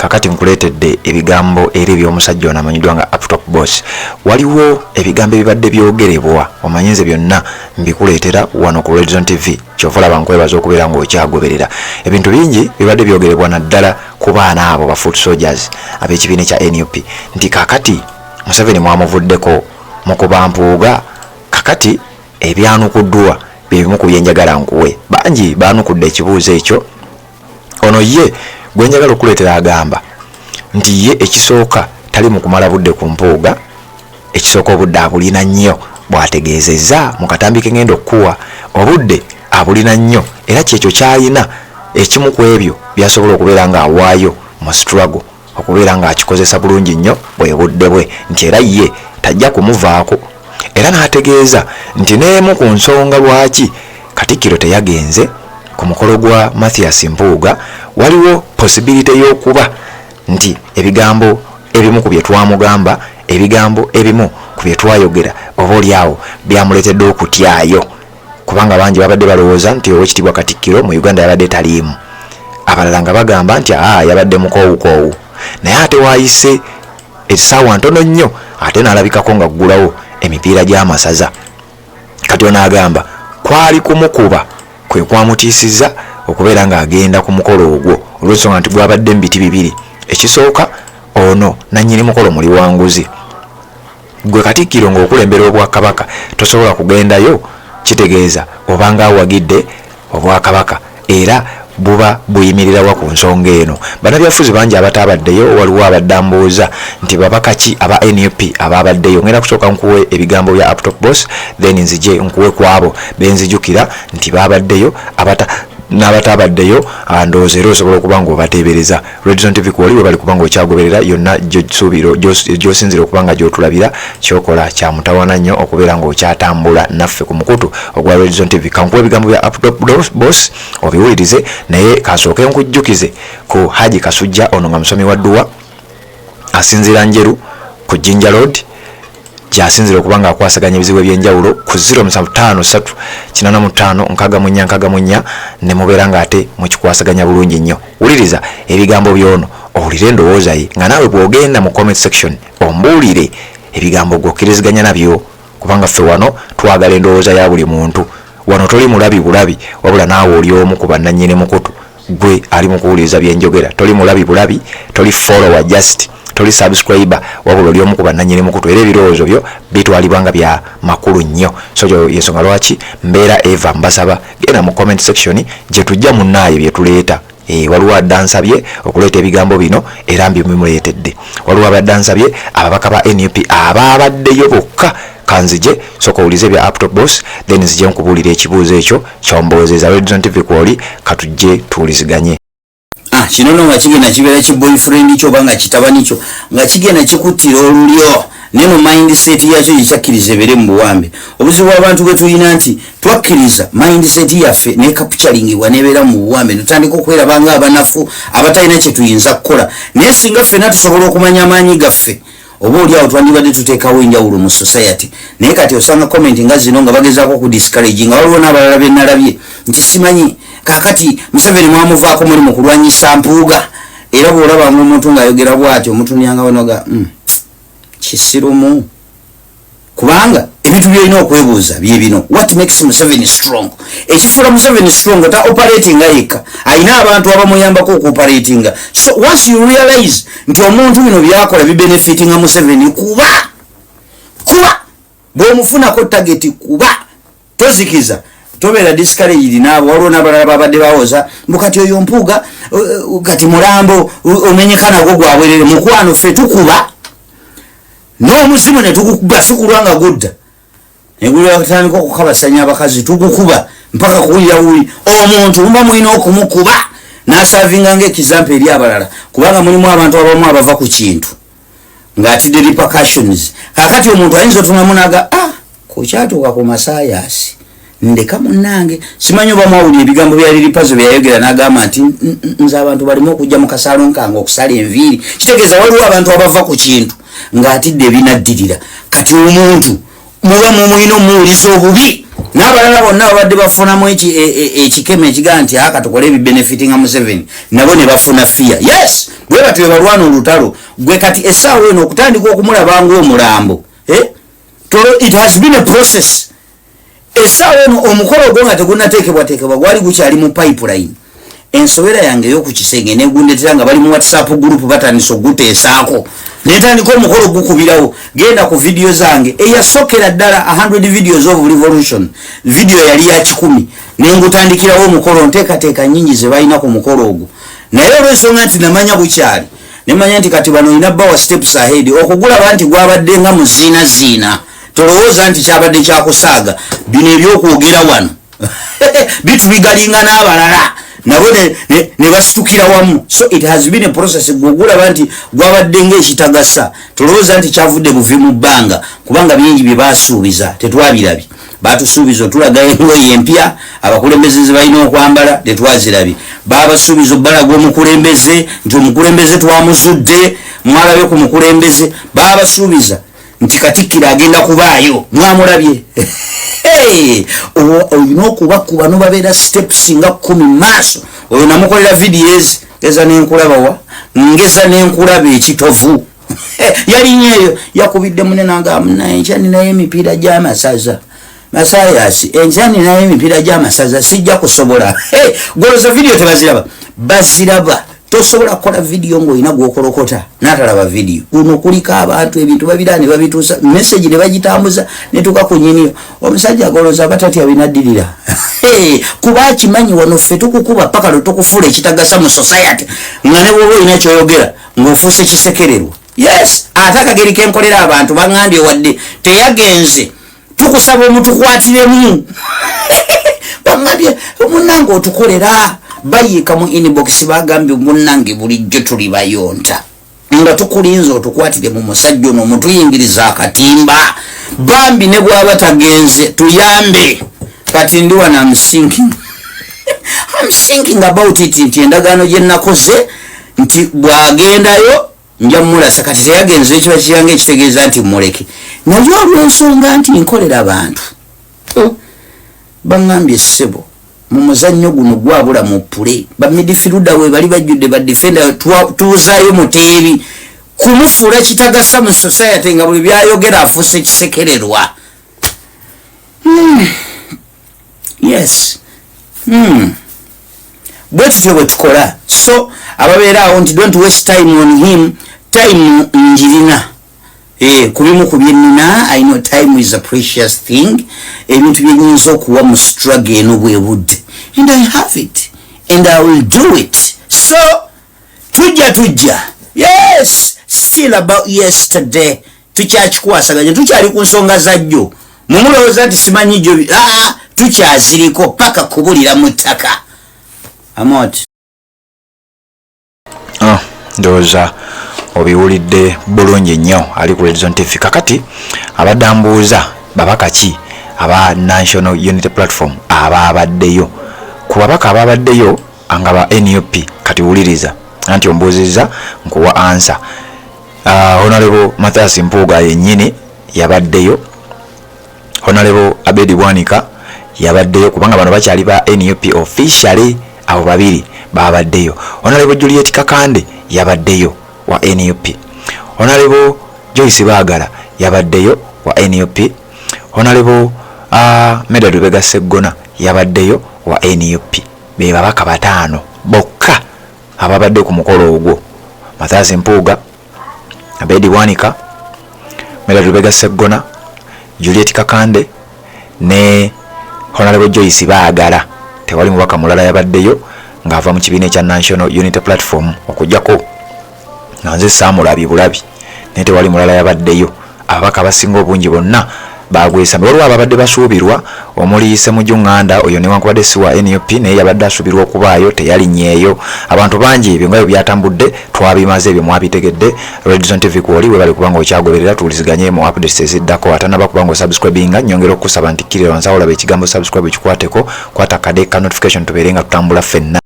kakati nkuletedde ebigambo eri by'omusajja ono amanyiddwa nga Uptop Boss. Waliwo ebigambo ebibadde byogerebwa omanyize byonna mbikuleetera wano ku Red Zone TV. Ky'ovalaba nkwebaza okubeera ng'okyagoberera. Ebintu bingi bibadde byogerebwa naddala ku baana abo ba foot soldiers ab'ekibiina kya NUP nti kakati Museveni mwamuvuddeko mu kubampuuga. Kakati ebyanukuddwa bye bimu ku byenjagala nkuwe. Bangi baanukudde ekibuuzo ekyo. Ono ye gwe njagala okuleetera agamba nti ye ekisooka tali mu kumala budde ku mpuuga, ekisooka obudde abulina nnyo bw'ategeezezza mu katambi ke ngenda okuwa obudde abulina nnyo era kyekyo kyalina ekimu ku ebyo byasobola okubeera ng'awaayo mu struggle okubeera ng'akikozesa bulungi nnyo bwe budde bwe nti era ye tajja kumuvaako. Era n'ategeeza nti n'emu ku nsonga lwaki Katikkiro teyagenze ku mukolo gwa Mathias Mpuuga waliwo possibility y'okuba nti ebigambo ebimu ku bye twamugamba, ebigambo ebimu ku bye twayogera oba oliawo byamuleetedde okutyayo, kubanga bangi babadde balowooza nti Oweekitiibwa Katikkiro mu Uganda yabadde taliimu, abalala nga bagamba nti yabadde mukoowukoowu, naye ate waayise essaawa ntono nnyo ate n'alabikako nga ggulawo emipiira gy'amasaza. Kati ono agamba kwali kumukuba kwe kwamutiisizza okubeera ng'agenda ku mukolo ogwo olw'ensonga nti gwabadde mu biti bibiri. Ekisooka ono nannyini mukolo muli wanguzi. Gwe Katikkiro ng'okulembera Obwakabaka tosobola kugendayo, kitegeeza obanga awagidde Obwakabaka era buba buyimirirawa ku nsonga eno. Bannabyafuzi bangi abatabaddeyo waliwo abadde ambooza nti babaka ki aba NUP ababaddeyo. Ngenda kusooka nkuwe ebigambo bya Uptop Boss then nzije nkuwe kwabo benzijukira nti babaddeyo n'abatabaddeyo ndowooza era osobola okuba ng'obateebereza. Red Zone TV kuwaliwe bali kuba ng'okyagoberera yonna gy'osinzira okuba nga gy'otulabira kyokola kya mutawaana nnyo okubeera ng'okyatambula naffe ku mukutu ogwa Red Zone TV. Kankuwa ebigambo bya Uptop Boss obiwulirize, naye kasooke nkujjukize ku Haji Kasujja ono nga musomi wa dduwa asinzira Njeru ku Jinja Road gyasinzira okuba nga akwasaganya ebizibu ebyenjawulo ku 07538594 ne mubeera ng'ate mukikwasaganya bulungi nnyo. Wuliriza ebigambo by'ono owulire endowooza ye nga naawe bw'ogenda mu comment section ombuulire ebigambo gw'okkiriziganya nabyo, kubanga ffe wano twagala endowooza ya buli muntu. Wano toli mulabi bulabi wabula naawe oli omu ku bannannyini mukutu gwe ali mu kuwuliriza byenjogera. Toli mulabi bulabi, toli follower just, toli subscriber wabula oli omu ku bannannyini mukutu era ebirowoozo byo bitwalibwa nga bya makulu nnyo. So yensonga lwaki mbeera Eva mbasaba genda mu comment section gye tujja munnaayo bye tuleeta. Waliwo addansabye okuleeta ebigambo bino era mbimuleetedde. Waliwo abaddansabye ababaka ba NUP ababaddeyo bokka kanzije soka ulize bya Uptop Boss then nzije nkubuulira ekibuuzo ekyo kyomboozeza. Red Zone TV kwoli katujje tuuliziganye. Kino nga kigenda kibeera ki boyfriend kyo banga kitabani kyo nga kigenda kikuttira olulyo neno mindset yakyo ekyakkiriza ebeere mu buwambe. Obuzibu bw'abantu bwe tulina nti twakkiriza mindset yaffe ne capturingibwa nebeera mu buwambe tutandika okweraba nga abanafu abatalina kye tuyinza kukola, naye singa ffenna tusobola okumanya amaanyi gaffe oba oliawo twandibadde tuteekawo enjawulo mu society. Naye kati osanga comment nga zino nga bagezaako ku discourage nga waliwo n'abalala bye nalabye nti simanyi kakati Museveni mwamuvaako muli mu kulwanyisa Mpuuga era bw'olaba omuntu ng'ayogera bw'atyo omutunyanga wanoga kisirumu, kubanga ebintu byolina okwebuuza bye bino. What makes Museveni strong? Ekifuula Museveni strong ta operatinga yekka, ayina abantu abamuyambako okuoperatinga. So once you realize nti omuntu bino byakola bibenefitinga Museveni, kuba bw'omufunako target kuba tozikiza tobeera discouraged naabo. Waliwo n'abalala babadde bawoza mbukati oyo Mpuuga kati mulambo omenyeka nagwo gwabwerere mukwano ffe tukuba n'omuzimu ne tugukuba sikulwanga gudda negulira kutandika okukabasanya abakazi tugukuba mpaka kuwulira wuli omuntu mba mulina okumukuba n'asavinga ng'ekizampa eri abalala, kubanga mulimu abantu abamu abava ku kintu ng'atidde repercussions. Kakati omuntu ayinza otunamu naga kukyatuuka ku masaayasi ndeka munnange simanyi oba mwawulira ebigambo bya Liripazo byayogera n'agamba nti nze abantu balimu okujja mu kasalo nkange okusala enviiri. Kitegeeza waliwo abantu abava ku kintu ng'atidde ebinaddirira. Kati omuntu muba mumulina omuwuliza obubi n'abalala bonna babadde bafunamu ekikeme ekigaa nti aka tukole ebibenefitinga Museveni nabo ne bafuna fear. Yes, bwe batwe balwana olutalo gwe kati essaawa eno okutandika okumulaba ng'omulambo. It has been a process. Essaawa eno omukolo gwo nga tegunnateekebwateekebwa gwali gukyali mu pipeline. Ensobera yange y'okukisenge negundetera nga bali mu WhatsApp group batandise oguteesaako. Netandika omukolo gukubirawo. Genda ku video zange eyasokera ddala 100 videos of revolution. Video yali ya 10 nengutandikirawo omukolo nteekateeka nnyingi ze balina ku mukolo ogwo. Naye olw'ensonga nti namanya bukyali nemanya nti kati bano ina bawa steps ahead okugulaba nti gwabadde nga muziina tolowooza nti kyabadde kyakusaaga bino ebyokwogera wano bitubigalinga n'abalala nabo ne basitukira wamu. So it has been a process. Gugulaba nti gwabadde ng'ekitagasa tolowooza nti kyavudde buvi mu bbanga kubanga bingi bye baasuubiza tetwabirabye. Batusuubiza otulaga engoye empya abakulembeze ze balina okwambala tetwazirabye. Babasuubiza obbalaga omukulembeze nti omukulembeze twamuzudde mwalabe ku mukulembeze. Babasuubiza nti Katikkiro agenda kubaayo mwamulabye. Olina okubakuba nobabeera steps nga 10 maaso. Oyo namukolera videos eza nenkulaba wa ngeza nenkulaba ekitovu. Yali nyeyo yakubidde munene agamba enkyani naye emipiira gy'amasaza Masayasi enjani naye emipiira gy'amasaza sijja kusobola. Goloza video tebaziraba baziraba. Tosobola kola video ng'olina gwokolokota n'atalaba video. Uno kulika abantu ebintu babirani babituusa message ne bagitambuza ne tukakunyiniyo omusajja goloza batatya binaddirira. Kuba akimanyi wano ffe tukukuba paka tukufula ekitagasa mu society nga ne bwoba olina kyoyogera ng'ofuuse kisekererwa. Yes, atakageri kenkolera abantu baŋŋambye wadde teyagenze tukusaba omutukwatiremu. Baŋŋambye munnange otukolera bayiika mu inbox bagambye munnange bulijjo tuli bayonta nga tukulinze otukwatire mu musajja ono omutuyingiriza akatimba bambi ne bwaba tagenze tuyambe. Kati ndi wana I'm thinking about it nti endagaano gye nakoze nti bwagendayo nja mulasa kati teyagenze ekiba kiyange ekitegeeza nti muleke naye olw'ensonga nti nkolera abantu baŋŋambye ssebo mu muzannyo guno gwabula mu pule ba midfielder we bali bajjudde ba defender tuuzaayo muteebi kumufuula kitagasa mu society nga buli byayogera afuuse kisekererwa. Yes. Bwe tutyo bwe tukola. So ababeera awo nti don't waste time on him. Time njirina. Kubimu kubyennina I know time is a precious thing. Ebintu byenyinza okuwa mu struggle eno bwe budde. And I have it. And I will do it. So tujja. Yes. Still about yesterday. Tukyakikwasaganya. Tukyali ku nsonga za jjo. Mumulowooza nti simanyi jjo. Tukyaziriko paka kubulira mu ttaka. Amot. Ndowooza obiwulidde bulungi nnyo ali ku Horizon TV. Kakati abadambuuza babaka ki aba National Unity Platform ababaddeyo ku babaka ababaddeyo nga ba NUP. Kati wuliriza anti ombuuzizza nkuwa answer. Honorable Mathias Mpuuga yennyini yabaddeyo. Honorable Abedi Bwanika yabaddeyo kubanga bano bakyali ba NUP officially abo babiri babaddeyo. Honorable Juliet Kakande yabaddeyo wa NUP. Honorable Joyce Baagala yabaddeyo wa NUP. Honorable Medal Lubega Sseggona yabaddeyo wa NUP. Be babaka bataano bokka ababadde ku mukolo ogwo. Mathias Mpuuga, Abedi Bwanika, Medal Lubega Sseggona, Juliet Kakande ne Honorable Joyce Baagala. Tewali mubaka mulala yabaddeyo ng'ava mu kibiina ekya National Unity Platform okujjako nga nze saamulabye bulabi naye tewali mulala yabaddeyo. Ababaka abasinga obungi bonna bagwesambe waliwo ababadde basuubirwa omuli Ssemujjunganda oyo newankubadde si wa NUP naye yabadde asuubirwa okubaayo teyalinnyeeyo. Abantu bangi ebyo nga byo byatambudde twabimaze ebyo mwabitegedde. Horizon TV kwoli we bali kubanga okyagoberera tuwuliziganye mu updates eziddako atanaba kubanga osubscribinga nnyongera okusaba nti kkirira wansi awo olaba ekigambo subscribe kikwateko kwata kade ka notification tubeere nga tutambula ffenna.